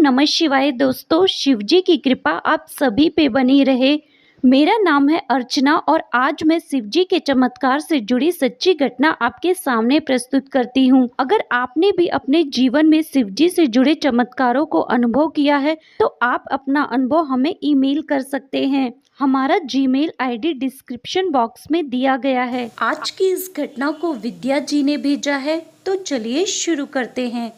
नमः शिवाय दोस्तों, शिवजी की कृपा आप सभी पे बनी रहे। मेरा नाम है अर्चना और आज मैं शिवजी के चमत्कार से जुड़ी सच्ची घटना आपके सामने प्रस्तुत करती हूँ। अगर आपने भी अपने जीवन में शिवजी से जुड़े चमत्कारों को अनुभव किया है तो आप अपना अनुभव हमें ईमेल कर सकते हैं। हमारा जीमेल आईडी डिस्क्रिप्शन बॉक्स में दिया गया है। आज की इस घटना को विद्या जी ने भेजा है, तो चलिए शुरू करते हैं।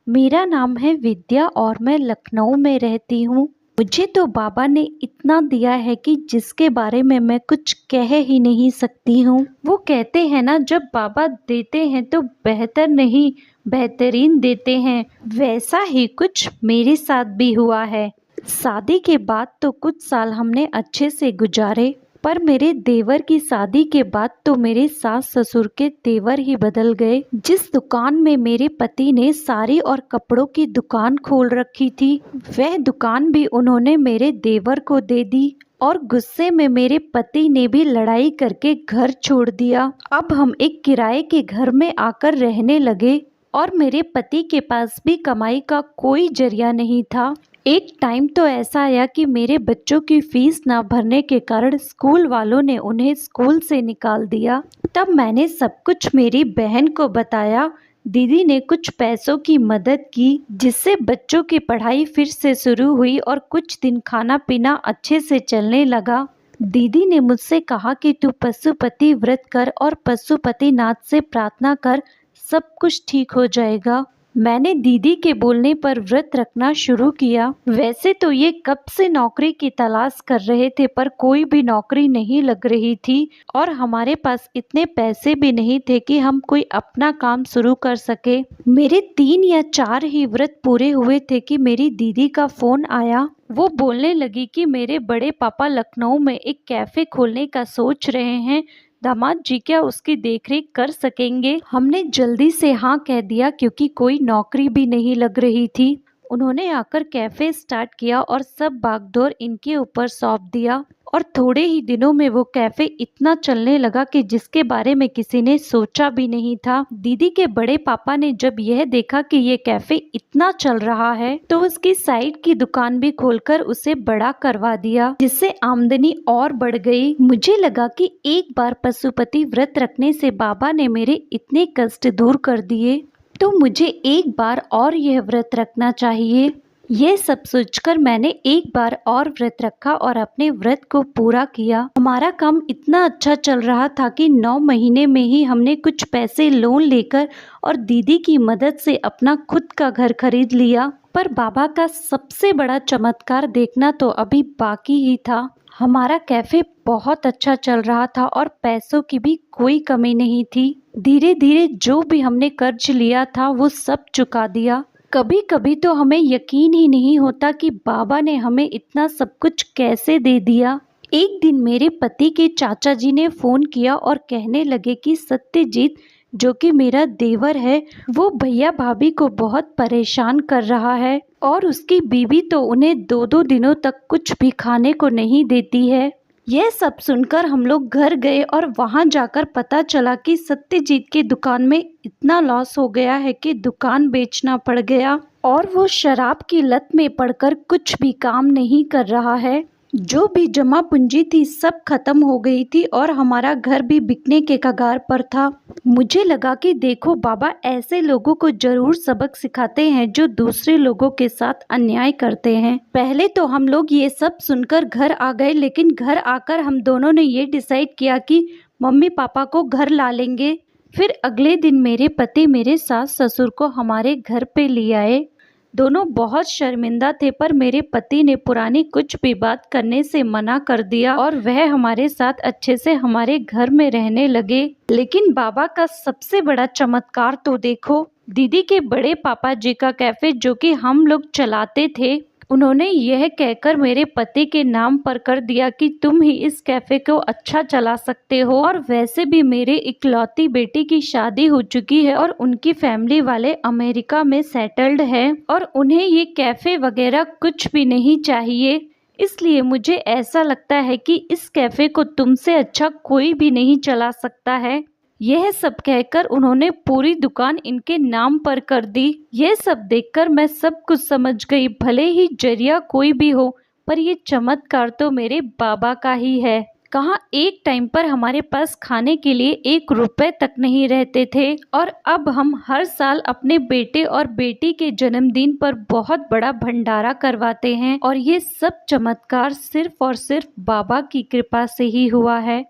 मेरा नाम है विद्या और मैं लखनऊ में रहती हूँ। मुझे तो बाबा ने इतना दिया है कि जिसके बारे में मैं कुछ कह ही नहीं सकती हूँ। वो कहते हैं ना, जब बाबा देते हैं तो बेहतर नहीं बेहतरीन देते हैं। वैसा ही कुछ मेरे साथ भी हुआ है। शादी के बाद तो कुछ साल हमने अच्छे से गुजारे, पर मेरे देवर की शादी के बाद तो मेरे सास ससुर के तेवर ही बदल गए। जिस दुकान में मेरे पति ने साड़ी और कपड़ों की दुकान खोल रखी थी, वह दुकान भी उन्होंने मेरे देवर को दे दी और गुस्से में मेरे पति ने भी लड़ाई करके घर छोड़ दिया। अब हम एक किराए के घर में आकर रहने लगे और मेरे पति के पास भी कमाई का कोई जरिया नहीं था। एक टाइम तो ऐसा आया कि मेरे बच्चों की फीस ना भरने के कारण स्कूल वालों ने उन्हें स्कूल से निकाल दिया। तब मैंने सब कुछ मेरी बहन को बताया। दीदी ने कुछ पैसों की मदद की, जिससे बच्चों की पढ़ाई फिर से शुरू हुई और कुछ दिन खाना पीना अच्छे से चलने लगा। दीदी ने मुझसे कहा कि तू पशुपति व्रत कर और पशुपतिनाथ से प्रार्थना कर, सब कुछ ठीक हो जाएगा। मैंने दीदी के बोलने पर व्रत रखना शुरू किया। वैसे तो ये कब से नौकरी की तलाश कर रहे थे, पर कोई भी नौकरी नहीं लग रही थी और हमारे पास इतने पैसे भी नहीं थे कि हम कोई अपना काम शुरू कर सके। मेरे 3 या 4 ही व्रत पूरे हुए थे कि मेरी दीदी का फोन आया। वो बोलने लगी कि मेरे बड़े पापा लखनऊ में एक कैफे खोलने का सोच रहे हैं, दामाद जी क्या उसकी देखरेख कर सकेंगे। हमने जल्दी से हाँ कह दिया क्योंकि कोई नौकरी भी नहीं लग रही थी। उन्होंने आकर कैफे स्टार्ट किया और सब बागडोर इनके ऊपर सौंप दिया और थोड़े ही दिनों में वो कैफे इतना चलने लगा कि जिसके बारे में किसी ने सोचा भी नहीं था। दीदी के बड़े पापा ने जब यह देखा कि ये कैफे इतना चल रहा है तो उसकी साइड की दुकान भी खोलकर उसे बड़ा करवा दिया, जिससे आमदनी और बढ़ गई। मुझे लगा कि एक बार पशुपति व्रत रखने से बाबा ने मेरे इतने कष्ट दूर कर दिए, तो मुझे एक बार और यह व्रत रखना चाहिए। ये सब सोचकर मैंने एक बार और व्रत रखा और अपने व्रत को पूरा किया। हमारा काम इतना अच्छा चल रहा था कि 9 महीने में ही हमने कुछ पैसे लोन लेकर और दीदी की मदद से अपना खुद का घर खरीद लिया। पर बाबा का सबसे बड़ा चमत्कार देखना तो अभी बाकी ही था। हमारा कैफे बहुत अच्छा चल रहा था और पैसों की भी कोई कमी नहीं थी। धीरे धीरे जो भी हमने कर्ज लिया था वो सब चुका दिया। कभी कभी तो हमें यकीन ही नहीं होता कि बाबा ने हमें इतना सब कुछ कैसे दे दिया। एक दिन मेरे पति के चाचा जी ने फ़ोन किया और कहने लगे कि सत्यजीत, जो कि मेरा देवर है, वो भैया भाभी को बहुत परेशान कर रहा है और उसकी बीवी तो उन्हें 2-2 दिनों तक कुछ भी खाने को नहीं देती है। यह सब सुनकर हम लोग घर गए और वहां जाकर पता चला कि सत्यजीत की दुकान में इतना लॉस हो गया है कि दुकान बेचना पड़ गया और वो शराब की लत में पड़कर कुछ भी काम नहीं कर रहा है। जो भी जमा पूंजी थी सब खत्म हो गई थी और हमारा घर भी बिकने के कगार पर था। मुझे लगा कि देखो, बाबा ऐसे लोगों को जरूर सबक सिखाते हैं जो दूसरे लोगों के साथ अन्याय करते हैं। पहले तो हम लोग ये सब सुनकर घर आ गए, लेकिन घर आकर हम दोनों ने ये डिसाइड किया कि मम्मी पापा को घर ला लेंगे। फिर अगले दिन मेरे पति मेरे सास ससुर को हमारे घर पे ले आए। दोनों बहुत शर्मिंदा थे, पर मेरे पति ने पुरानी कुछ भी बात करने से मना कर दिया और वह हमारे साथ अच्छे से हमारे घर में रहने लगे। लेकिन बाबा का सबसे बड़ा चमत्कार तो देखो, दीदी के बड़े पापा जी का कैफे जो कि हम लोग चलाते थे, उन्होंने यह कहकर मेरे पति के नाम पर कर दिया कि तुम ही इस कैफे को अच्छा चला सकते हो। और वैसे भी मेरे इकलौती बेटी की शादी हो चुकी है और उनकी फैमिली वाले अमेरिका में सेटल्ड है और उन्हें ये कैफे वगैरह कुछ भी नहीं चाहिए। इसलिए मुझे ऐसा लगता है कि इस कैफे को तुमसे अच्छा कोई भी नहीं चला सकता है। यह सब कहकर उन्होंने पूरी दुकान इनके नाम पर कर दी। यह सब देखकर मैं सब कुछ समझ गई। भले ही जरिया कोई भी हो, पर ये चमत्कार तो मेरे बाबा का ही है। कहाँ एक टाइम पर हमारे पास खाने के लिए 1 रुपए तक नहीं रहते थे, और अब हम हर साल अपने बेटे और बेटी के जन्मदिन पर बहुत बड़ा भंडारा करवाते हैं। और ये सब चमत्कार सिर्फ और सिर्फ बाबा की कृपा से ही हुआ है।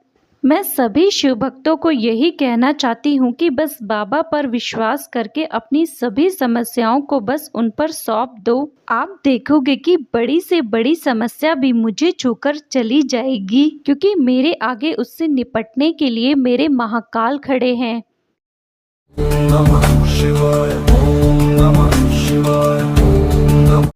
मैं सभी शिव भक्तों को यही कहना चाहती हूँ कि बस बाबा पर विश्वास करके अपनी सभी समस्याओं को बस उन पर सौंप दो। आप देखोगे कि बड़ी से बड़ी समस्या भी मुझे छूकर चली जाएगी, क्योंकि मेरे आगे उससे निपटने के लिए मेरे महाकाल खड़े हैं। ओम नमः शिवाय, ओम नमः शिवाय।